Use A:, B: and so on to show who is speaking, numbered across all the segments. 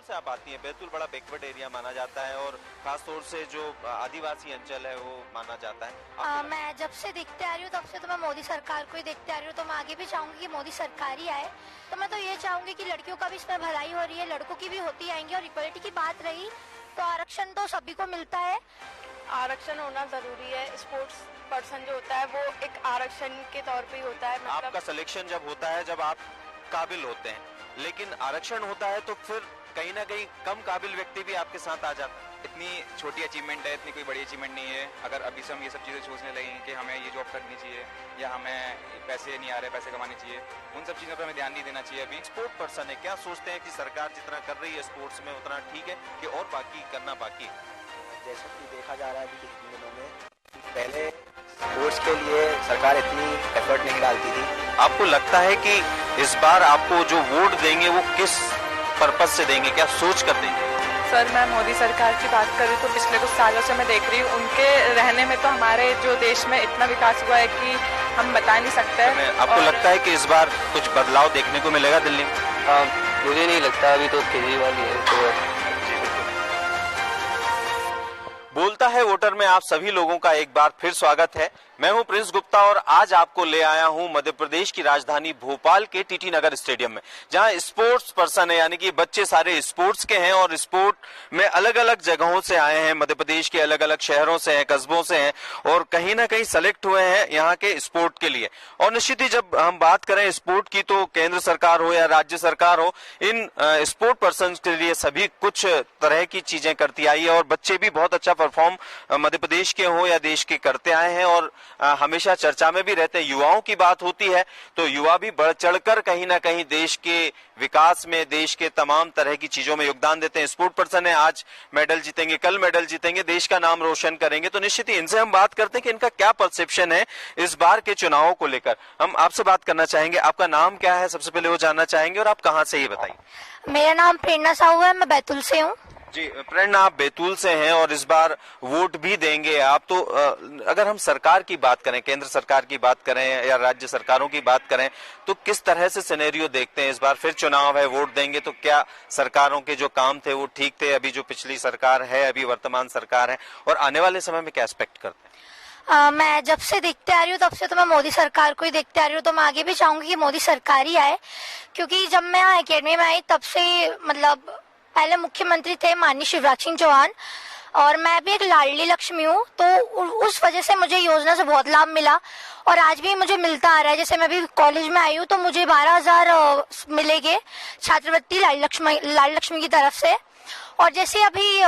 A: से आप आती हैं, बैतूल बड़ा बैकवर्ड एरिया माना जाता है और खास तौर से जो आदिवासी अंचल है वो माना जाता है।
B: मैं जब से देखते आ रही हूँ तब से तो मैं मोदी सरकार को ही देखते आ रही हूँ, तो मैं आगे भी चाहूंगी कि मोदी सरकार ही आए। तो मैं तो ये चाहूंगी कि लड़कियों का भी इसमें भलाई हो रही है, लड़कों की भी होती आएंगी। और इक्वलिटी की बात रही तो आरक्षण तो सभी को मिलता है,
C: आरक्षण होना जरूरी है। स्पोर्ट्स पर्सन जो होता है वो एक आरक्षण के तौर पे ही होता है। मतलब
A: आपका सिलेक्शन जब होता है, जब आप काबिल होते हैं, लेकिन आरक्षण होता है तो फिर कहीं ना कहीं कम काबिल व्यक्ति भी आपके साथ आ जाता है।
D: इतनी छोटी अचीवमेंट है, इतनी कोई बड़ी अचीवमेंट नहीं है। अगर अभी से हम ये सब चीज़ें सोचने लगेंगे कि हमें ये जॉब करनी चाहिए या हमें पैसे नहीं आ रहे, पैसे कमाने चाहिए, उन सब चीज़ों पर हमें ध्यान नहीं देना चाहिए। अभी
A: स्पोर्ट पर्सन है, क्या सोचते हैं कि सरकार जितना कर रही है स्पोर्ट्स में उतना ठीक है कि और बाकी करना बाकी?
E: जैसा कि देखा जा रहा है अभी कुछ दिनों में, पहले स्पोर्ट्स के लिए सरकार इतनी एफर्ट नहीं डालती थी।
A: आपको लगता है कि इस बार आपको जो वोट देंगे वो किस पर्पज से देंगे, क्या सोच कर देंगे?
C: सर, मैं मोदी सरकार की बात करूँ तो पिछले कुछ सालों से मैं देख रही हूँ, उनके रहने में तो हमारे जो देश में इतना विकास हुआ है कि हम बता नहीं सकते।
A: आपको लगता है कि इस बार कुछ बदलाव देखने को मिलेगा दिल्ली में?
E: मुझे नहीं लगता, अभी तो केजरीवाल ही है। तो
A: बोलता है वोटर में आप सभी लोगों का एक बार फिर स्वागत है। मैं हूं प्रिंस गुप्ता और आज आपको ले आया हूं मध्य प्रदेश की राजधानी भोपाल के टीटी नगर स्टेडियम में, जहां स्पोर्ट्स पर्सन है, यानी कि बच्चे सारे स्पोर्ट्स के हैं और स्पोर्ट में अलग अलग जगहों से आए हैं, मध्य प्रदेश के अलग अलग शहरों से हैं, कस्बों से हैं और कहीं ना कहीं सेलेक्ट हुए हैं यहाँ के स्पोर्ट के लिए। और निश्चित ही जब हम बात करें स्पोर्ट की तो केंद्र सरकार हो या राज्य सरकार हो, इन स्पोर्ट पर्सन के लिए सभी कुछ तरह की चीजें करती आई है और बच्चे भी बहुत अच्छा परफॉर्म मध्य प्रदेश के हो या देश के करते आए हैं और हमेशा चर्चा में भी रहते हैं। युवाओं की बात होती है तो युवा भी बढ़ चढ़कर कहीं ना कहीं देश के विकास में, देश के तमाम तरह की चीजों में योगदान देते हैं। स्पोर्ट पर्सन है, आज मेडल जीतेंगे, कल मेडल जीतेंगे, देश का नाम रोशन करेंगे। तो निश्चित ही इनसे हम बात करते हैं कि इनका क्या परसेप्शन है इस बार के चुनावों को लेकर। हम आपसे बात करना चाहेंगे, आपका नाम क्या है, सबसे पहले वो जानना चाहेंगे और आप कहाँ से, ये बताइए।
B: मेरा नाम प्रेरणा साहू है, मैं बैतूल से हूँ।
A: जी प्रेरणा, आप बैतूल से हैं और इस बार वोट भी देंगे आप, तो अगर हम सरकार की बात करें, केंद्र सरकार की बात करें या राज्य सरकारों की बात करें, तो किस तरह से सिनेरियो देखते हैं? इस बार फिर चुनाव है, वोट देंगे तो क्या सरकारों के जो काम थे वो ठीक थे, अभी जो पिछली सरकार है, अभी वर्तमान सरकार है, और आने वाले समय में क्या एक्सपेक्ट करते हैं?
B: मैं जब से देखते आ रही हूँ तब से तो मैं मोदी सरकार को ही देखते आ रही हूँ, तो मैं आगे भी चाहूंगी कि मोदी सरकार ही आए। क्योंकि जब मैं यहाँ अकेडमी में आई तब से, मतलब पहले मुख्यमंत्री थे माननीय शिवराज सिंह चौहान और मैं भी एक लाडली लक्ष्मी हूँ, तो उस वजह से मुझे योजना से बहुत लाभ मिला और आज भी मुझे मिलता आ रहा है। जैसे मैं भी कॉलेज में आई हूँ तो मुझे 12,000 मिलेंगे छात्रवृत्ति लाडली लक्ष्मी की तरफ से। और जैसे अभी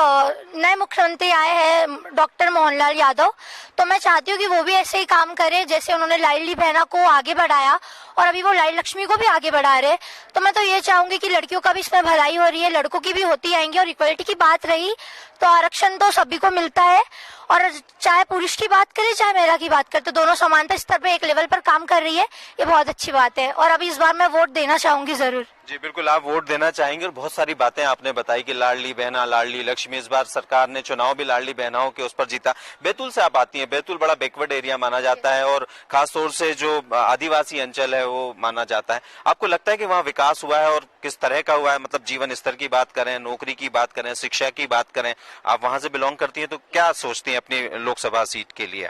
B: नए मुख्यमंत्री आए हैं डॉक्टर मोहनलाल यादव, तो मैं चाहती हूँ कि वो भी ऐसे ही काम करे जैसे उन्होंने लाडली बहना को आगे बढ़ाया और अभी वो लाडली लक्ष्मी को भी आगे बढ़ा रहे। तो मैं तो ये चाहूंगी कि लड़कियों का भी इसमें भलाई हो रही है, लड़कों की भी होती आएंगी। और इक्वलिटी की बात रही तो आरक्षण तो सभी को मिलता है और चाहे पुरुष की बात करें चाहे महिला की बात करें, तो दोनों समानता स्तर पे एक लेवल पर काम कर रही है, ये बहुत अच्छी बात है। और अभी इस बार मैं वोट देना चाहूंगी जरूर।
A: जी बिल्कुल, आप वोट देना चाहेंगे और बहुत सारी बातें आपने बताई कि लाडली बहना, लाडली लक्ष्मी, इस बार सरकार ने चुनाव भी लाडली बहनाओं के उस पर जीता। बैतूल से आप आती हैं, बैतूल बड़ा बैकवर्ड एरिया माना जाता है और खासतौर से जो आदिवासी अंचल है वो माना जाता है। आपको लगता है कि वहाँ विकास हुआ है और किस तरह का हुआ है? मतलब जीवन स्तर की बात करें, नौकरी की बात करें, शिक्षा की बात करें, आप वहाँ से बिलोंग करती हैं तो क्या सोचती हैं अपनी लोकसभा सीट के लिए?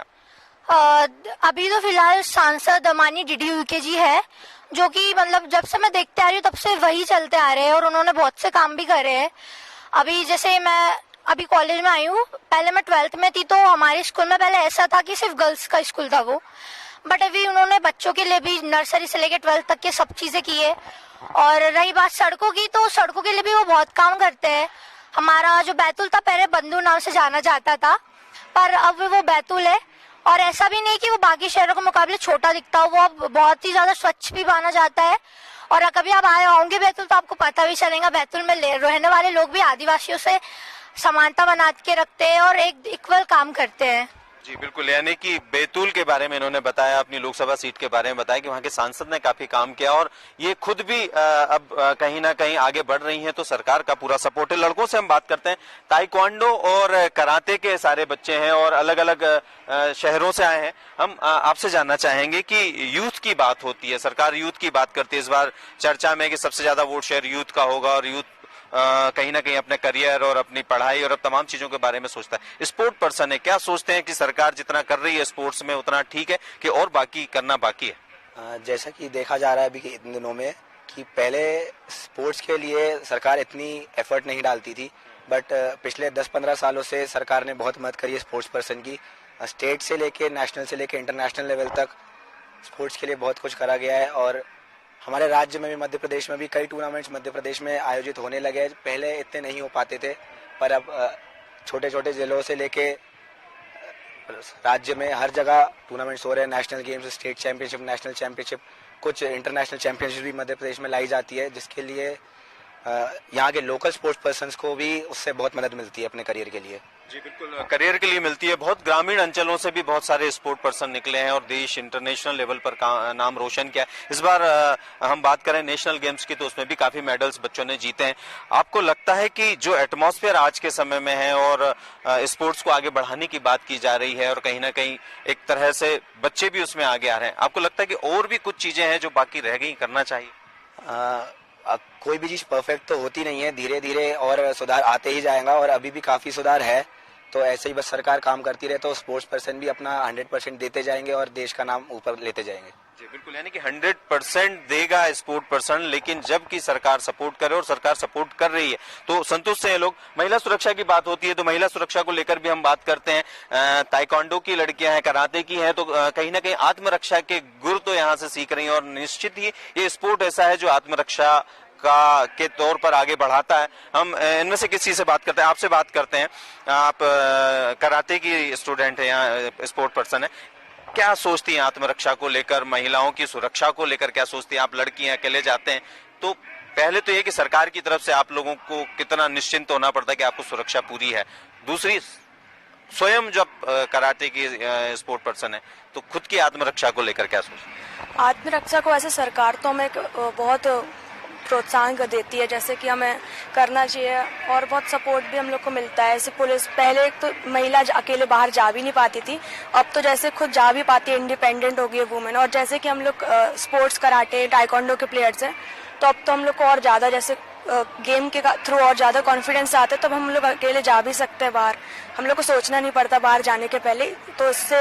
B: अभी तो फिलहाल सांसद माननीय डीडी उइके जी है, जो कि मतलब जब से मैं देखते आ रही हूँ तब से वही चलते आ रहे हैं और उन्होंने बहुत से काम भी करे हैं। अभी जैसे मैं अभी कॉलेज में आई हूँ, पहले मैं 12th में थी तो हमारे स्कूल में पहले ऐसा था कि सिर्फ गर्ल्स का स्कूल था वो, बट अभी उन्होंने बच्चों के लिए भी नर्सरी से लेकर 12th तक के सब चीजें की है। और रही बात सड़कों की, तो सड़कों के लिए भी वो बहुत काम करते हैं। हमारा जो बैतूल था पहले बंधु नाम से जाना जाता था, पर अब वो बैतूल है। और ऐसा भी नहीं कि वो बाकी शहरों के मुकाबले छोटा दिखता हो, वो अब बहुत ही ज्यादा स्वच्छ भी माना जाता है। और कभी आप आए होंगे बैतूल तो आपको पता भी चलेगा, बैतूल में रहने वाले लोग भी आदिवासियों से समानता बना के रखते हैं और एक इक्वल काम करते हैं।
A: जी बिल्कुल, यानी कि बैतूल के बारे में इन्होंने बताया, अपनी लोकसभा सीट के बारे में बताया कि वहाँ के सांसद ने काफी काम किया और ये खुद भी अब कहीं ना कहीं आगे बढ़ रही हैं, तो सरकार का पूरा सपोर्ट है। लड़कों से हम बात करते हैं, ताइक्वांडो और कराटे के सारे बच्चे हैं और अलग अलग शहरों से आए हैं। हम आपसे जानना चाहेंगे कि यूथ की बात होती है, सरकार यूथ की बात करती है, इस बार चर्चा में कि सबसे ज्यादा वोट शेयर यूथ का होगा और यूथ कहीं ना कहीं अपने करियर और अपनी पढ़ाई और तमाम चीजों के बारे में सोचता है। स्पोर्ट पर्सन है, क्या सोचते हैं कि सरकार जितना कर रही है स्पोर्ट्स में उतना ठीक है कि और बाकी करना बाकी है?
E: जैसा कि देखा जा रहा है अभी के इन दिनों में कि पहले स्पोर्ट्स के लिए सरकार इतनी एफर्ट नहीं डालती थी, बट पिछले 10-15 सालों से सरकार ने बहुत मदद करी है स्पोर्ट्स पर्सन की। स्टेट से लेके नेशनल से लेके इंटरनेशनल लेवल तक स्पोर्ट्स के लिए बहुत कुछ करा गया है। और हमारे राज्य में भी, मध्य प्रदेश में भी कई टूर्नामेंट्स मध्य प्रदेश में आयोजित होने लगे हैं। पहले इतने नहीं हो पाते थे, पर अब छोटे छोटे जिलों से लेके राज्य में हर जगह टूर्नामेंट्स हो रहे हैं। National games, state championship, national championship, कुछ इंटरनेशनल चैंपियनशिप भी मध्य प्रदेश में लाई जाती है, जिसके लिए यहाँ के लोकल स्पोर्ट्स पर्सन्स को भी उससे बहुत मदद मिलती है अपने करियर के लिए।
A: जी बिल्कुल, करियर के लिए मिलती है। बहुत ग्रामीण अंचलों से भी बहुत सारे स्पोर्ट पर्सन निकले हैं और देश इंटरनेशनल लेवल पर नाम रोशन किया है। इस बार हम बात करें नेशनल गेम्स की तो उसमें भी काफी मेडल्स बच्चों ने जीते हैं। आपको लगता है कि जो एटमॉस्फेयर आज के समय में है और स्पोर्ट्स को आगे बढ़ाने की बात की जा रही है और कहीं ना कहीं एक तरह से बच्चे भी उसमें आगे आ रहे हैं, आपको लगता है कि और भी कुछ चीजें हैं जो बाकी रह गई, करना चाहिए?
E: कोई भी चीज परफेक्ट तो होती नहीं है, धीरे धीरे और सुधार आते ही जाएगा और अभी भी काफी सुधार है। तो ऐसे ही बस सरकार काम करती रहे तो स्पोर्ट्स पर्सन भी अपना 100% देते जाएंगे और देश का नाम ऊपर लेते जाएंगे।
A: जी बिल्कुल, यानी कि 100% देगा स्पोर्ट पर्सन, लेकिन जबकि सरकार सपोर्ट करे और सरकार सपोर्ट कर रही है तो संतुष्ट हैं लोग। महिला सुरक्षा की बात होती है तो महिला सुरक्षा को लेकर भी हम बात करते हैं। ताइक्वांडो की लड़कियां हैं, कराटे की हैं, तो कहीं ना कहीं आत्मरक्षा के गुर तो यहाँ से सीख रही हैं और निश्चित ही ये स्पोर्ट ऐसा है जो आत्मरक्षा के तौर पर आगे बढ़ाता है। हम इनमें से किसी से बात करते हैं, आपसे बात करते हैं। आप कराटे की स्टूडेंट हैं, यहाँ स्पोर्ट पर्सन है, क्या सोचती हैं आत्मरक्षा को लेकर, महिलाओं की सुरक्षा को लेकर क्या सोचती हैं? आप लड़की हैं, अकेले जाते हैं, तो पहले तो ये कि सरकार की तरफ से आप लोगों को कितना निश्चिंत होना पड़ता है कि आपको सुरक्षा पूरी है। दूसरी, स्वयं जब कराटे की स्पोर्ट पर्सन है तो खुद की आत्मरक्षा को लेकर क्या सोचती हैं?
F: आत्मरक्षा को ऐसे सरकार तो हमें बहुत प्रोत्साहन कर देती है, जैसे कि हमें करना चाहिए और बहुत सपोर्ट भी हम लोग को मिलता है। जैसे पुलिस, पहले तो महिला अकेले बाहर जा भी नहीं पाती थी, अब तो जैसे खुद जा भी पाती है, इंडिपेंडेंट हो गई है वुमेन। और जैसे कि हम लोग स्पोर्ट्स, कराटे, टाइक्वांडो के प्लेयर्स हैं, तो अब तो हम लोग को और ज़्यादा जैसे गेम के थ्रू और ज़्यादा कॉन्फिडेंस आता है, तब हम लोग अकेले जा भी सकते हैं बाहर, हम लोग को सोचना नहीं पड़ता बाहर जाने के पहले। तो इससे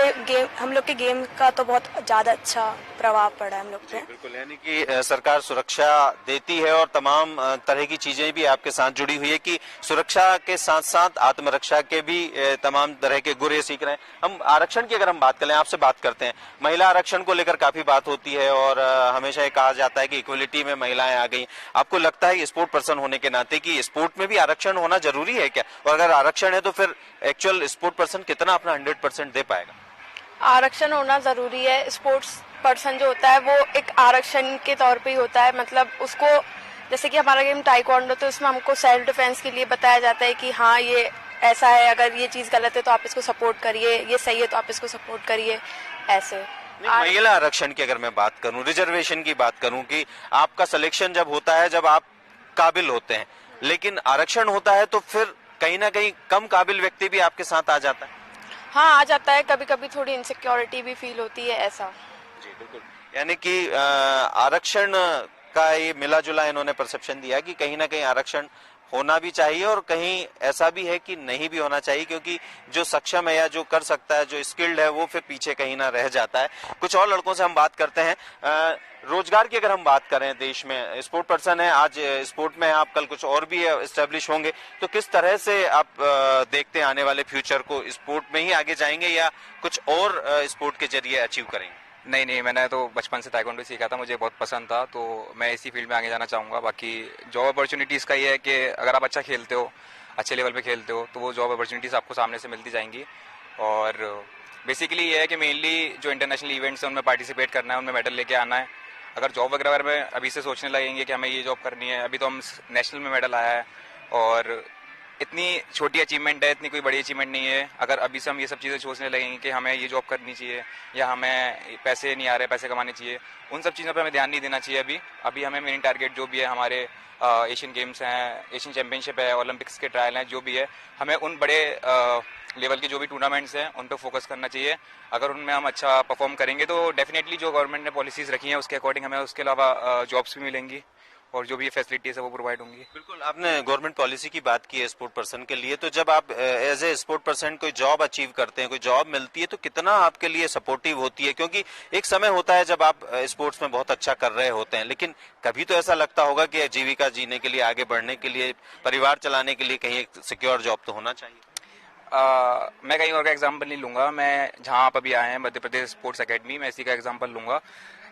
F: हम लोग के गेम का तो बहुत ज़्यादा अच्छा प्रभाव पड़ा है हम लोग पे।
A: बिल्कुल, यानी कि सरकार सुरक्षा देती है और तमाम तरह की चीजें भी आपके साथ जुड़ी हुई है कि सुरक्षा के साथ साथ आत्मरक्षा के भी तमाम तरह के गुर सीख रहे हैं। हम आरक्षण की अगर हम बात करें, आपसे बात करते हैं, महिला आरक्षण को लेकर काफी बात होती है और हमेशा ये कहा जाता है कि इक्वलिटी में महिलाएं आ गई। आपको लगता है स्पोर्ट पर्सन होने के नाते कि स्पोर्ट में भी आरक्षण होना जरूरी है क्या? और अगर आरक्षण है तो फिर एक्चुअल स्पोर्ट पर्सन कितना अपना 100% दे पाएगा?
G: आरक्षण होना जरूरी है। स्पोर्ट्स पर्सन जो होता है वो एक आरक्षण के तौर पे ही होता है, मतलब उसको, जैसे कि हमारा गेम टाइक्वांडो, तो उसमें हमको सेल्फ डिफेंस के लिए बताया जाता है कि हाँ ये ऐसा है, अगर ये चीज गलत है तो आप इसको सपोर्ट करिए, ये सही है तो आप इसको सपोर्ट करिए, ऐसे।
A: महिला आरक्षण की अगर मैं बात करूं, रिजर्वेशन की बात करूं कि आपका सिलेक्शन जब होता है जब आप काबिल होते हैं, लेकिन आरक्षण होता है तो फिर कहीं ना कहीं कम काबिल व्यक्ति भी आपके साथ आ जाता है।
G: हाँ, आ जाता है, कभी कभी थोड़ी इनसिक्योरिटी भी फील होती है, ऐसा।
A: जी बिल्कुल, यानी कि आरक्षण का ये मिला जुला इन्होंने परसेप्शन दिया कि कहीं ना कहीं आरक्षण होना भी चाहिए और कहीं ऐसा भी है कि नहीं भी होना चाहिए, क्योंकि जो सक्षम है या जो कर सकता है, जो स्किल्ड है, वो फिर पीछे कहीं ना रह जाता है। कुछ और लड़कों से हम बात करते हैं। रोजगार की अगर हम बात करें, देश में स्पोर्ट पर्सन है, आज स्पोर्ट में आप, कल कुछ और भी एस्टेब्लिश होंगे, तो किस तरह से आप देखते हैं आने वाले फ्यूचर को? स्पोर्ट में ही आगे जाएंगे या कुछ और स्पोर्ट के जरिए अचीव करेंगे?
D: नहीं, मैंने तो बचपन से ताइक्वांडो सीखा था, मुझे बहुत पसंद था, तो मैं इसी फील्ड में आगे जाना चाहूँगा। बाकी जॉब अपॉर्चुनिटीज़ का ये है कि अगर आप अच्छा खेलते हो, अच्छे लेवल पे खेलते हो, तो वो जॉब अपॉर्चुनिटीज़ आपको सामने से मिलती जाएंगी। और बेसिकली ये है कि मेनली जो इंटरनेशनल इवेंट्स हैं उनमें पार्टिसिपेट करना है, उनमें मेडल लेके आना है। अगर जॉब वगैरह में अभी से सोचने लगेंगे कि हमें ये जॉब करनी है, अभी तो हम नेशनल में मेडल आया है और इतनी छोटी अचीवमेंट है, इतनी कोई बड़ी अचीवमेंट नहीं है। अगर अभी से हम ये सब चीज़ें सोचने लगेंगे कि हमें ये जॉब करनी चाहिए या हमें पैसे नहीं आ रहे, पैसे कमाने चाहिए, उन सब चीज़ों पे हमें ध्यान नहीं देना चाहिए। अभी हमें मेन टारगेट जो भी है, हमारे एशियन गेम्स हैं, एशियन चैंपियनशिप है, ओलंपिक्स के ट्रायल हैं, जो भी है, हमें उन बड़े लेवल के जो भी टूर्नामेंट्स हैं उन पर फोकस करना चाहिए। अगर उनमें हम अच्छा परफॉर्म करेंगे तो डेफिनेटली जो गवर्नमेंट ने पॉलिसीज़ रखी हैं उसके अकॉर्डिंग हमें उसके अलावा जॉब्स भी मिलेंगी और जो भी फैसिलिटीज है वो प्रोवाइड होंगी।
A: बिल्कुल, आपने गवर्नमेंट पॉलिसी की बात की है स्पोर्ट पर्सन के लिए, तो जब आप एज ए स्पोर्ट पर्सन कोई जॉब अचीव करते हैं, कोई जॉब मिलती है, तो कितना आपके लिए सपोर्टिव होती है? क्योंकि एक समय होता है जब आप स्पोर्ट्स में बहुत अच्छा कर रहे होते हैं, लेकिन कभी तो ऐसा लगता होगा कि जीविका जीने के लिए, आगे बढ़ने के लिए, परिवार चलाने के लिए कहीं एक सिक्योर जॉब तो होना चाहिए।
D: मैं कहीं और का एग्जाम्पल नहीं लूंगा, मैं जहाँ आप अभी आए हैं मध्य प्रदेश स्पोर्ट्स अकेडमी में, इसी का एग्जाम्पल लूंगा।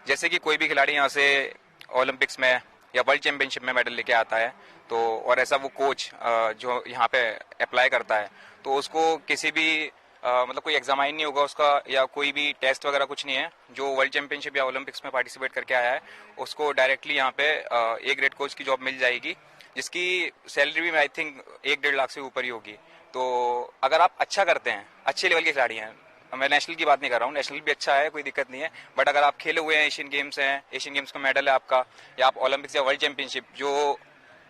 D: जैसे कि कोई भी खिलाड़ी यहाँ से ओलंपिक्स में या वर्ल्ड चैंपियनशिप में मेडल लेके आता है, तो और ऐसा वो कोच जो यहाँ पे अप्लाई करता है, तो उसको किसी भी मतलब कोई एग्जामाइन नहीं होगा उसका, या कोई भी टेस्ट वगैरह कुछ नहीं है। जो वर्ल्ड चैंपियनशिप या ओलंपिक्स में पार्टिसिपेट करके आया है उसको डायरेक्टली यहाँ पे ए ग्रेड कोच की जॉब मिल जाएगी, जिसकी सैलरी भी आई थिंक 1-1.5 लाख से ऊपर ही होगी। तो अगर आप अच्छा करते हैं, अच्छे लेवल के खिलाड़ी हैं, मैं नेशनल की बात नहीं कर रहा हूँ, नेशनल भी अच्छा है, कोई दिक्कत नहीं है, बट अगर आप खेले हुए हैं, एशियन गेम्स हैं, एशियन गेम्स का मेडल है आपका, या आप ओलंपिक्स या वर्ल्ड चैंपियनशिप, जो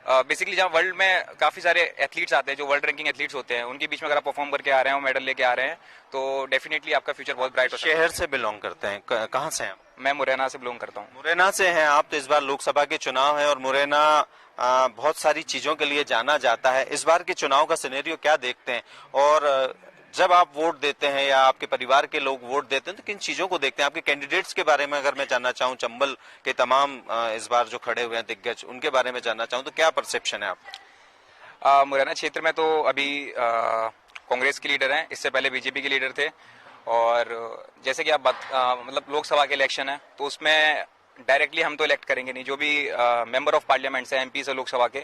D: बेसिकली जहाँ वर्ल्ड में काफी सारे एथलीट्स आते हैं, जो वर्ल्ड रैंकिंग एथलीट्स होते हैं, उनके बीच में अगर आप परफॉर्म करके आ रहे हैं और मेडल लेके आ रहे हैं, तो डेफिनेटली आपका फ्यूचर बहुत ब्राइट हो सकता है।
A: शहर से बिलोंग करते हैं, कहाँ से हैं?
D: मैं मुरैना से बिलोंग करता हूँ।
A: मुरैना से हैं आप, तो इस बार लोकसभा के चुनाव है और मुरैना बहुत सारी चीजों के लिए जाना जाता है। इस बार के चुनाव का सिनेरियो क्या देखते हैं, और जब आप वोट देते हैं या आपके परिवार के लोग वोट देते हैं, तो किन चीजों को देखते हैं? आपके कैंडिडेट्स के बारे में अगर मैं जानना चाहूँ, चंबल के तमाम इस बार जो खड़े हुए हैं दिग्गज, उनके बारे में जानना चाहूँ, तो क्या परसेप्शन है आपका?
D: मुरैना क्षेत्र में तो अभी कांग्रेस के लीडर हैं, इससे पहले बीजेपी के लीडर थे, और जैसे कि आप मतलब लोकसभा के इलेक्शन है, तो उसमें डायरेक्टली हम तो इलेक्ट करेंगे नहीं, जो भी मेंबर ऑफ पार्लियामेंट है, एमपी से लोकसभा के,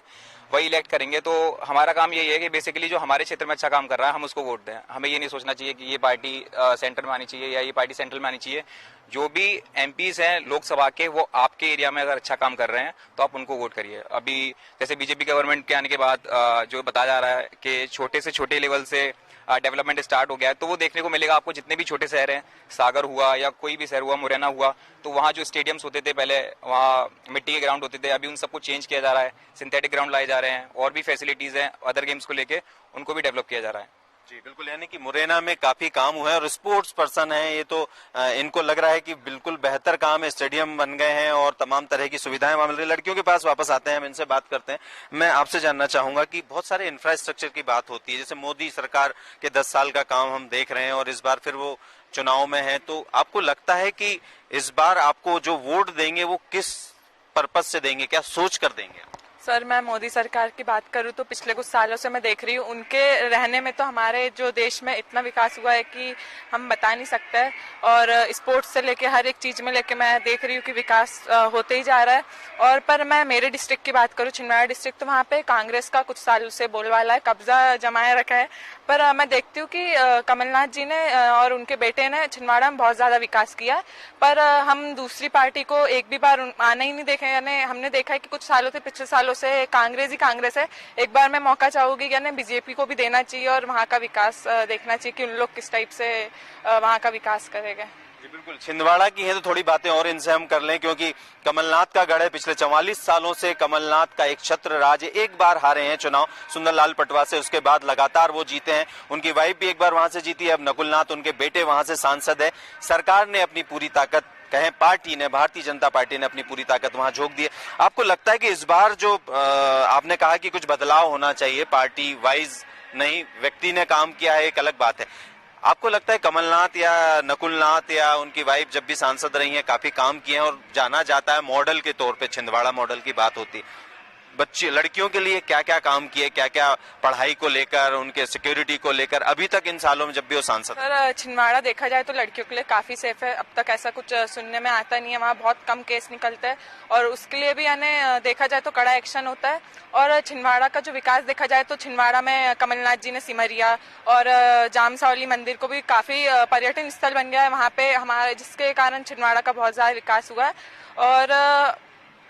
D: वही इलेक्ट करेंगे। तो हमारा काम यही है कि बेसिकली जो हमारे क्षेत्र में अच्छा काम कर रहा है हम उसको वोट दें। हमें ये नहीं सोचना चाहिए कि ये पार्टी सेंटर में आनी चाहिए या ये पार्टी सेंट्रल में आनी चाहिए। जो भी एमपीज हैं लोकसभा के, वो आपके एरिया में अगर अच्छा काम कर रहे हैं तो आप उनको वोट करिए। अभी जैसे बीजेपी गवर्नमेंट के आने के बाद जो बताया जा रहा है कि छोटे से छोटे लेवल से डेवलपमेंट स्टार्ट हो गया है, तो वो देखने को मिलेगा आपको। जितने भी छोटे शहर हैं, सागर हुआ या कोई भी शहर हुआ, मुरैना हुआ, तो वहाँ जो स्टेडियम्स होते थे पहले, वहाँ मिट्टी के ग्राउंड होते थे, अभी उन सबको चेंज किया जा रहा है, सिंथेटिक ग्राउंड लाए जा रहे हैं, और भी फैसिलिटीज हैं अदर गेम्स को लेके, उनको भी डेवलप किया जा रहा है।
A: जी बिल्कुल, यानी कि मुरैना में काफी काम हुआ है और स्पोर्ट्स पर्सन है ये, तो इनको लग रहा है कि बिल्कुल बेहतर काम है, स्टेडियम बन गए हैं और तमाम तरह की सुविधाएं वहां मिल रही है। लड़कियों के पास वापस आते हैं, हम इनसे बात करते हैं। मैं आपसे जानना चाहूंगा कि बहुत सारे इंफ्रास्ट्रक्चर की बात होती है, जैसे मोदी सरकार के 10 साल का काम हम देख रहे हैं और इस बार फिर वो चुनाव में है, तो आपको लगता है कि इस बार आपको जो वोट देंगे वो किस पर्पज से देंगे, क्या सोच कर देंगे?
C: सर, मैं मोदी सरकार की बात करूं तो पिछले कुछ सालों से मैं देख रही हूं, उनके रहने में तो हमारे जो देश में इतना विकास हुआ है कि हम बता नहीं सकते। और स्पोर्ट्स से लेके हर एक चीज में लेके मैं देख रही हूं कि विकास होते ही जा रहा है। और पर मैं मेरे डिस्ट्रिक्ट की बात करूं, छिंदवाड़ा डिस्ट्रिक्ट, तो वहाँ पे कांग्रेस का कुछ सालों से बोलबाला है, कब्जा जमाए रखा है। पर मैं देखती हूँ कि कमलनाथ जी ने और उनके बेटे ने छिंदवाड़ा में बहुत ज्यादा विकास किया है। पर हम दूसरी पार्टी को एक भी बार आने ही नहीं देखे, यानी हमने देखा है कि कुछ सालों से, पिछले सालों से कांग्रेस ही कांग्रेस है। एक बार मैं मौका चाहूंगी यानी बीजेपी को भी देना चाहिए और वहाँ का विकास देखना चाहिए कि उन लोग किस टाइप से वहाँ का विकास करेंगे।
A: जी बिल्कुल, छिंदवाड़ा की है तो थोड़ी बातें और इनसे हम कर लें, क्योंकि कमलनाथ का गढ़ है। पिछले 44 सालों से कमलनाथ का एक छत्र राज है। एक बार हारे हैं चुनाव सुंदरलाल पटवा से, उसके बाद लगातार वो जीते हैं। उनकी वाइफ भी एक बार वहां से जीती है, अब नकुलनाथ उनके बेटे वहां से सांसद है। सरकार ने अपनी पूरी ताकत, कहें पार्टी ने, भारतीय जनता पार्टी ने अपनी पूरी ताकत वहां झोंक दी है। आपको लगता है कि इस बार जो आपने कहा कि कुछ बदलाव होना चाहिए, पार्टी वाइज नहीं, व्यक्ति ने काम किया है एक अलग बात है, आपको लगता है कमलनाथ या नकुलनाथ या उनकी वाइफ जब भी सांसद रही हैं काफी काम किए हैं और जाना जाता है मॉडल के तौर पे, छिंदवाड़ा मॉडल की बात होती है, बच्चे लड़कियों के लिए क्या क्या काम किए, क्या क्या पढ़ाई को लेकर, उनके सिक्योरिटी को लेकर अभी तक इन सालों में जब भी वो सांसद?
C: सर, छिंदवाड़ा देखा जाए तो लड़कियों के लिए काफी सेफ है। अब तक ऐसा कुछ सुनने में आता नहीं है, वहाँ बहुत कम केस निकलते हैं और उसके लिए भी यानी देखा जाए तो कड़ा एक्शन होता है। और छिंदवाड़ा का जो विकास देखा जाए तो छिंदवाड़ा में कमलनाथ जी ने सिमरिया और जामसावली मंदिर को भी काफी पर्यटन स्थल बन गया है वहाँ पे हमारे, जिसके कारण छिंदवाड़ा का बहुत ज्यादा विकास हुआ है। और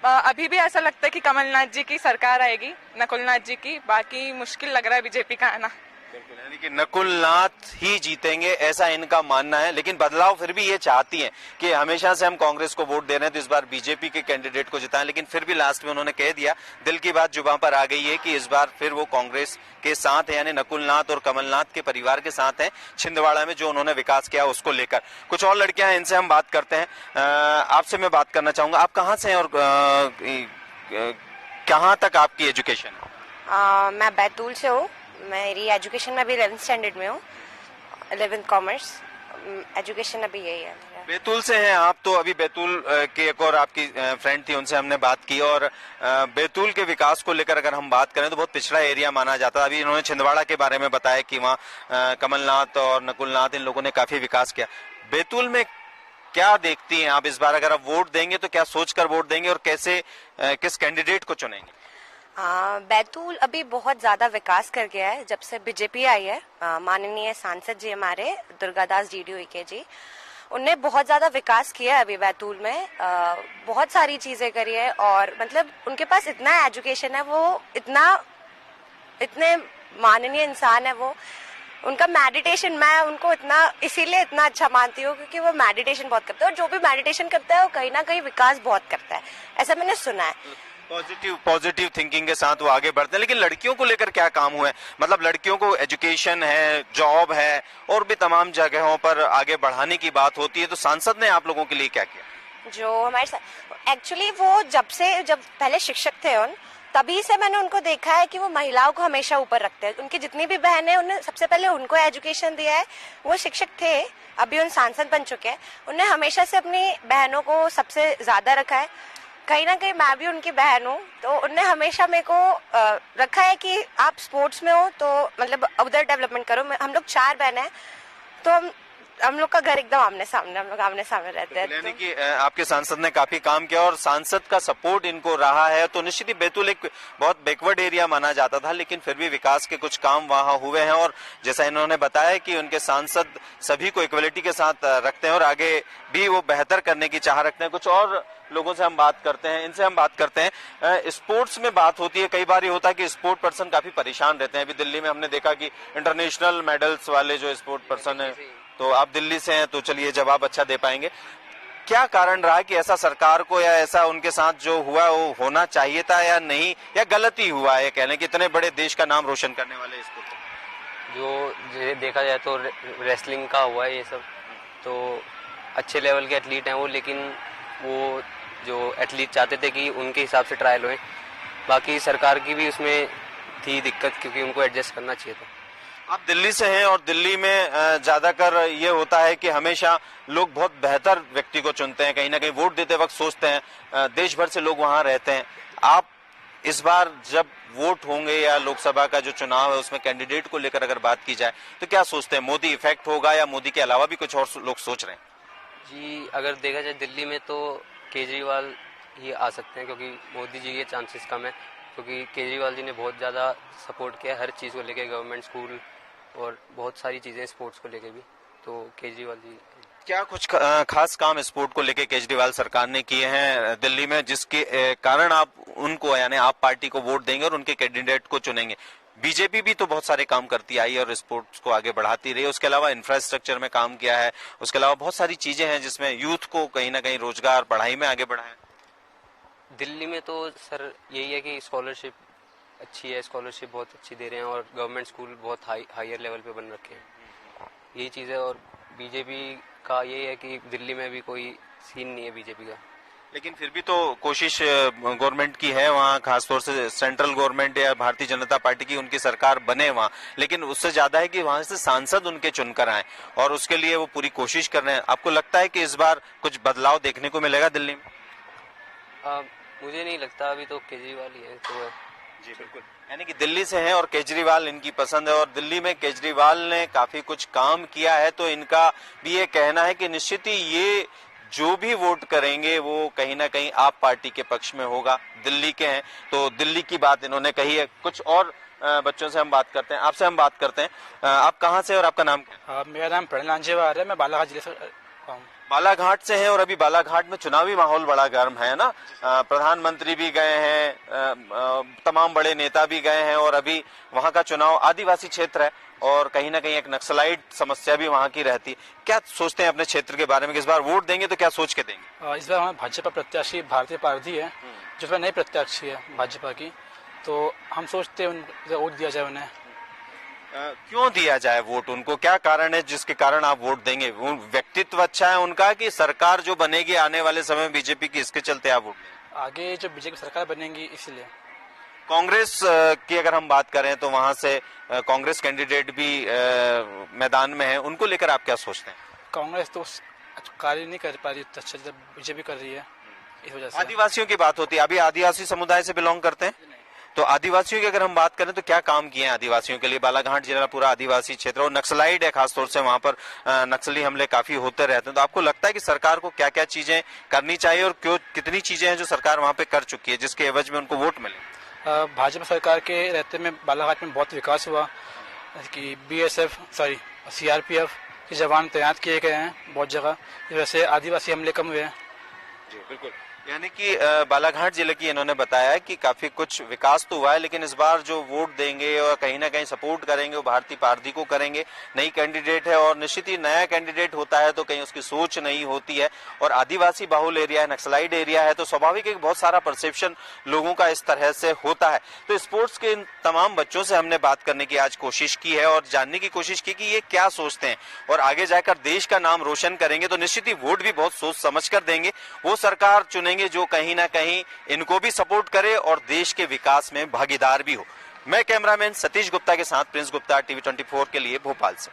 C: अभी भी ऐसा लगता है कि कमलनाथ जी की सरकार आएगी, नकुलनाथ जी की। बाकी मुश्किल लग रहा है बीजेपी का आना।
A: बिल्कुल, यानी कि नकुलनाथ ही जीतेंगे ऐसा इनका मानना है। लेकिन बदलाव फिर भी ये चाहती हैं कि हमेशा से हम कांग्रेस को वोट दे रहे हैं तो इस बार बीजेपी के कैंडिडेट को जिताएं, लेकिन फिर भी लास्ट में उन्होंने कह दिया, दिल की बात जुबान पर आ गई है कि इस बार फिर वो कांग्रेस के साथ है, यानी नकुलनाथ और कमलनाथ के परिवार के साथ है छिंदवाड़ा में जो उन्होंने विकास किया उसको लेकर। कुछ और लड़कियां हैं, इनसे हम बात करते हैं। आपसे मैं बात करना चाहूंगा, आप कहाँ से हैं और कहाँ तक आपकी एजुकेशन है?
H: मैं बैतूल से हूँ। मेरी एजुकेशन में अभी 11th स्टैंडर्ड में हूँ, 11th कॉमर्स। एजुकेशन अभी यही है।
A: बैतूल से हैं आप, तो अभी बैतूल के एक और आपकी फ्रेंड थी, उनसे हमने बात की, और बैतूल के विकास को लेकर अगर हम बात करें तो बहुत पिछड़ा एरिया माना जाता है। अभी इन्होंने छिंदवाड़ा के बारे में बताया कि वहाँ कमलनाथ और नकुलनाथ इन लोगों ने काफी विकास किया। बैतूल में क्या देखती हैं आप इस बार? अगर आप वोट देंगे तो क्या सोचकर वोट देंगे और कैसे किस कैंडिडेट को चुनेंगे?
H: बैतूल अभी बहुत ज्यादा विकास कर गया है जब से बीजेपी आई है। माननीय सांसद जी हमारे दुर्गादास DDO जी, उनने बहुत ज्यादा विकास किया है अभी बैतूल में। बहुत सारी चीजें करी है, और मतलब उनके पास इतना एजुकेशन है, वो इतने माननीय इंसान है वो। उनका मेडिटेशन, मैं उनको इसीलिए इतना अच्छा मानती हूँ क्योंकि वो मेडिटेशन बहुत करते हैं, और जो भी मेडिटेशन करता है वो कहीं ना कहीं विकास बहुत करता है, ऐसा मैंने सुना है।
A: पॉजिटिव थिंकिंग के साथ वो आगे बढ़ते हैं। लेकिन लड़कियों को लेकर क्या काम हुआ है? मतलब लड़कियों को एजुकेशन है, जॉब है, और भी तमाम जगहों पर आगे बढ़ाने की बात होती है, तो सांसद ने आप लोगों के लिए क्या किया?
H: जो हमारे एक्चुअली वो जब पहले शिक्षक थे तभी से मैंने उनको देखा है कि वो महिलाओं को हमेशा ऊपर रखते हैं। उनकी जितनी भी बहनें, उन्हें सबसे पहले उनको एजुकेशन दिया है। वो शिक्षक थे, अभी उन सांसद बन चुके हैं। उन्हें हमेशा से अपनी बहनों को सबसे ज्यादा रखा है। कहीं ना कहीं मैं भी उनकी बहन हूँ, तो उनने हमेशा मेरे को रखा है कि आप स्पोर्ट्स में हो तो मतलब उधर डेवलपमेंट करो। हम लोग 4 बहन हैं, तो हम लोग का घर एकदम आमने सामने, हम लोग आमने सामने रहते हैं।
A: यानी कि आपके सांसद ने काफी काम किया और सांसद का सपोर्ट इनको रहा है, तो निश्चित ही बैतूल एक बहुत बैकवर्ड एरिया माना जाता था, लेकिन फिर भी विकास के कुछ काम वहां हुए हैं। और जैसा इन्होंने बताया कि उनके सांसद सभी को इक्वलिटी के साथ रखते हैं और आगे भी वो बेहतर करने की चाह रखते हैं। कुछ और लोगों से हम बात करते हैं, इनसे हम बात करते हैं। स्पोर्ट्स में बात होती है, कई बार ये होता है कि स्पोर्ट पर्सन काफी परेशान रहते हैं। अभी दिल्ली में हमने देखा कि इंटरनेशनल मेडल्स वाले जो स्पोर्ट पर्सन है, तो आप दिल्ली से हैं, तो चलिए जवाब अच्छा दे पाएंगे। क्या कारण रहा कि ऐसा सरकार को या ऐसा उनके साथ जो हुआ वो होना चाहिए था या नहीं, या गलती हुआ है? कह लें कि इतने बड़े देश का नाम रोशन करने वाले स्पोर्ट
I: जो देखा जाए तो रेसलिंग का हुआ है ये सब, तो अच्छे लेवल के एथलीट हैं वो, लेकिन वो जो एथलीट चाहते थे कि उनके हिसाब से ट्रायल हुए। बाकी सरकार की भी उसमें थी दिक्कत, क्योंकि उनको एडजस्ट करना चाहिए था।
A: आप दिल्ली से हैं और दिल्ली में ज्यादातर ये होता है कि हमेशा लोग बहुत बेहतर व्यक्ति को चुनते हैं, कहीं ना कहीं वोट देते वक्त सोचते हैं। देश भर से लोग वहां रहते हैं। आप इस बार जब वोट होंगे या लोकसभा का जो चुनाव है उसमें कैंडिडेट को लेकर अगर बात की जाए तो क्या सोचते हैं? मोदी इफेक्ट होगा या मोदी के अलावा भी कुछ और लोग सोच रहे हैं?
I: जी, अगर देखा जाए दिल्ली में तो केजरीवाल ही आ सकते हैं, क्योंकि मोदी जी के चांसेस कम है, क्योंकि केजरीवाल जी ने बहुत ज़्यादा सपोर्ट किया है हर चीज़ को लेके, गवर्नमेंट स्कूल और बहुत सारी चीज़ें स्पोर्ट्स को लेके भी। तो केजरीवाल जी
A: क्या कुछ खास काम स्पोर्ट को लेके केजरीवाल सरकार ने किए हैं दिल्ली में, जिसके कारण आप उनको यानी आप पार्टी को वोट देंगे और उनके कैंडिडेट को चुनेंगे? बीजेपी भी तो बहुत सारे काम करती आई और स्पोर्ट्स को आगे बढ़ाती रही। उसके अलावा इंफ्रास्ट्रक्चर में काम किया है, उसके अलावा बहुत सारी चीजें हैं जिसमें यूथ को कहीं ना कहीं रोजगार, पढ़ाई में आगे बढ़ाया।
I: दिल्ली में तो सर यही है कि स्कॉलरशिप अच्छी है, स्कॉलरशिप बहुत अच्छी दे रहे हैं, और गवर्नमेंट स्कूल बहुत हायर लेवल पे बन रखे हैं, यही चीज़ है। और बीजेपी का यही है कि दिल्ली में भी कोई सीन नहीं है बीजेपी का।
A: लेकिन फिर भी तो कोशिश गवर्नमेंट की है वहाँ, खासतौर से सेंट्रल गवर्नमेंट या भारतीय जनता पार्टी की उनकी सरकार बने वहाँ, लेकिन उससे ज्यादा है कि वहाँ से सांसद उनके चुनकर आए और उसके लिए वो पूरी कोशिश कर रहे हैं। आपको लगता है कि इस बार कुछ बदलाव देखने को मिलेगा दिल्ली में?
I: मुझे नहीं लगता, अभी तो केजरीवाल ही है। तो
A: जी बिल्कुल, यानी कि दिल्ली से हैं और केजरीवाल इनकी पसंद है, और दिल्ली में केजरीवाल ने काफी कुछ काम किया है, तो इनका भी ये कहना है कि निश्चित ही ये जो भी वोट करेंगे वो कहीं ना कहीं आप पार्टी के पक्ष में होगा। दिल्ली के हैं तो दिल्ली की बात इन्होंने कही है। कुछ और बच्चों से हम बात करते हैं, आपसे हम बात करते हैं। आप कहाँ से और आपका नाम क्या?
J: मेरा नाम प्रणय लांजेवार है, मैं बालाघाट जिले से हूँ।
A: बालाघाट से हैं और अभी बालाघाट में चुनावी माहौल बड़ा गर्म है ना? प्रधानमंत्री भी गए हैं, तमाम बड़े नेता भी गए हैं, और अभी वहाँ का चुनाव आदिवासी क्षेत्र है और कहीं ना कहीं एक नक्सलाइट समस्या भी वहाँ की रहती है। क्या सोचते हैं अपने क्षेत्र के बारे में? इस बार वोट देंगे तो क्या सोच के देंगे?
J: इस बार हमारे भाजपा प्रत्याशी भारतीय पारधी है, जो फिर नई प्रत्याशी है भाजपा की, तो हम सोचते हैं वोट दिया जाए उन्हें।
A: क्यों दिया जाए वोट उनको? क्या कारण है जिसके कारण आप वोट देंगे? वो व्यक्तित्व अच्छा है उनका कि सरकार जो बनेगी आने वाले समय में बीजेपी की, इसके चलते आप वोट देंगे?
J: आगे जो बीजेपी सरकार बनेगी इसलिए।
A: कांग्रेस की अगर हम बात करें तो वहां से कांग्रेस कैंडिडेट भी मैदान में है, उनको लेकर आप क्या सोचते हैं?
J: कांग्रेस तो कार्य नहीं कर पा रही अच्छा जब बीजेपी कर रही है, इस वजह से।
A: आदिवासियों की बात होती है, अभी आदिवासी समुदाय से बिलोंग करते हैं, तो आदिवासियों की अगर हम बात करें तो क्या काम किए हैं आदिवासियों के लिए? बालाघाट जिला पूरा आदिवासी क्षेत्र और नक्सलाइड है, खासतौर से वहां पर नक्सली हमले काफी होते रहते हैं, तो आपको लगता है कि सरकार को क्या क्या चीजें करनी चाहिए और क्यों कितनी चीजें हैं जो सरकार वहां पे कर चुकी है जिसके एवज में उनको वोट मिले?
J: भाजपा सरकार के रहते में बालाघाट में बहुत विकास हुआ कि सीआरपीएफ के जवान तैनात किए गए हैं बहुत जगह, इस वजह से आदिवासी हमले कम हुए हैं।
A: जी बिल्कुल, यानी कि बालाघाट जिले की इन्होंने बताया कि काफी कुछ विकास तो हुआ है, लेकिन इस बार जो वोट देंगे और कहीं ना कहीं सपोर्ट करेंगे वो भारतीय पारधी को करेंगे। नई कैंडिडेट है और निश्चित ही नया कैंडिडेट होता है तो कहीं उसकी सोच नहीं होती है, और आदिवासी बाहुल एरिया है, नक्सलाइड एरिया है, तो स्वाभाविक है कि बहुत सारा परसेप्शन लोगों का इस तरह से होता है। तो स्पोर्ट्स के इन तमाम बच्चों से हमने बात करने की आज कोशिश की है और जानने की कोशिश की कि ये क्या सोचते हैं और आगे जाकर देश का नाम रोशन करेंगे, तो निश्चित ही वोट भी बहुत सोच समझ कर देंगे। वो सरकार चुनेंगे जो कहीं ना कहीं इनको भी सपोर्ट करे और देश के विकास में भागीदार भी हो। मैं कैमरामैन सतीश गुप्ता के साथ प्रिंस गुप्ता, टीवी 24 के लिए भोपाल से।